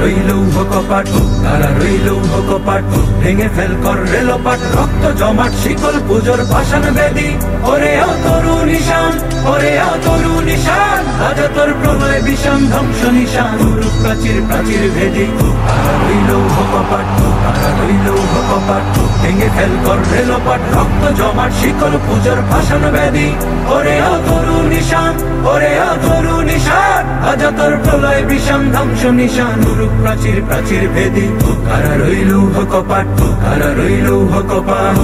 রইল কপাট, কারা রইল কপাট, ভেঙে ফেল কর রেলপাট, রক্ত জমাট শিকল পুজোর পাষাণ বেদি। ওরে তরু নিশান, ওরে তরু নিশান, আজ তোর প্রলয় বিষম ধ্বংস নিশান, রূপ প্রাচীর প্রাচীর ভেদি। কারা রইল কপাট, কারা রইল কপাট, ভেঙে ফেল কর রেলপাট, রক্ত জমাট শিকল পুজোর পাষাণ বেদি। ওরে তরু নিশান, ওরে তরু নিশান, আজ তোর প্রলয় বিষম ধ্বংস নিশান, রূপ প্রাচীর প্রাচীর ভেদি। কারা রইল কপাট, কারা রইল কপাট।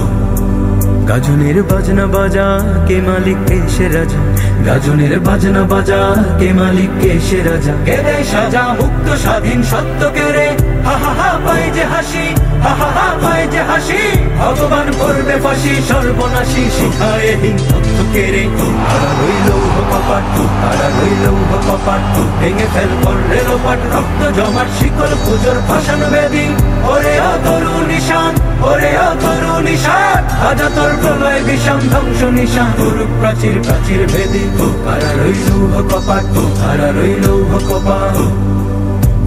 গাজনের বাজনা বাজা, কে মালিক কে সে রাজা, গাজনের বাজনা বাজা, কে মালিক কে সে রাজা, কে দেয় সাজা মুক্ত স্বাধীন সত্য কে রে। হা হা হা পায় যে হাসি, হা হা হা পায় যে হাসি, ভগবান করবে ফাঁসি সর্বনাশী, শিখায় হীন তথ্য কে রে। কারা রইল কপাট, কারা রইল কপাট, ভেঙে ফেল কর রেলপাট, রক্ত জমাট শিকল পুজোর পাষাণ বেদি। ওরে তরু নিশান, ওরে তরু নিশান, আজ তোর প্রলয় বিষম ধ্বংস নিশান, রূপ প্রাচীর প্রাচীর ভেদি। কারা রইল কপাট, কারা রইল কপাট।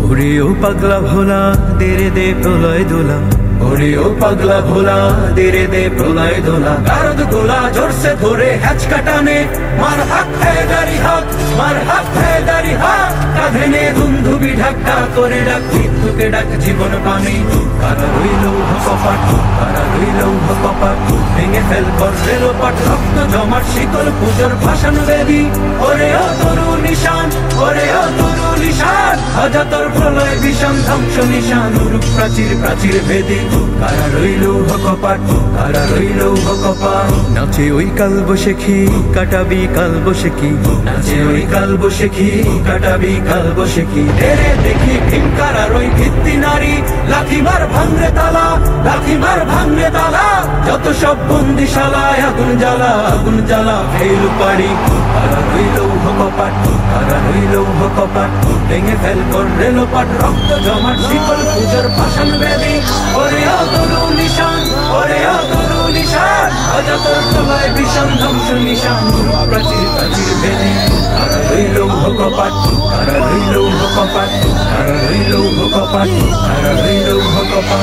ওরে ও পাগলা ভোলা, দেরে দে প্রলয় দোলা, ওরে ও পাগলা ভোলা, দেরে দে প্রলয় দোলা, গারদ গোলা জোরসে ধরে হ্যাচকা টানে, মার হাত দাড়ি হাত, মার হাত দাড়ি হাত, কাঁধে নে ধুমধুবি ঢাকা করে ডাক, মৃত্যুকে ডাক জীবন পানি। কারা রইল কপাট, কারা রইল কপাট, ভেঙে ফেল কর রেলপাট, রক্ত জমাট শিকল পুজোর পাষাণ বেদি। ওরে তরু নিশান, ওরে তরু নিশান, আজ তোর প্রলয় বিষম ধ্বংস নিশান, রূপ প্রাচীর প্রাচীর ভেদি। কারা রইল কপাট, কারা রইল কপাট। নাচে ওই কাল বসেখি, কাটাবি কাল বসেখি, নাচে ওই কাল বসেখি, কাটাবি কাল বসেখি, এরে দেখি ভীমকারার ওই ভিত্তি নারী, লাথি মার ভাঙরে তালা, লাথি মার ভাঙরে তালা, যত সব বন্দিশালায় আগুন জ্বালা, আগুন জ্বালা ফেল পারি। কারা রইল কপাট, কারা রইল কপাট, ভেঙে ফেল কর রেলপাট, রক্ত জমাট শিকল পুজোর পাষাণ বেদি। ওরে তরু নিশান, ওরে তরু নিশান, আজ তোর প্রলয় বিষম ধ্বংস নিশান, প্রাচীর প্রাচীর ভেদি। কারা রইল কপাট, কারা রইল কপাট, কারা রইল কপাট, কারা রইল কপাট।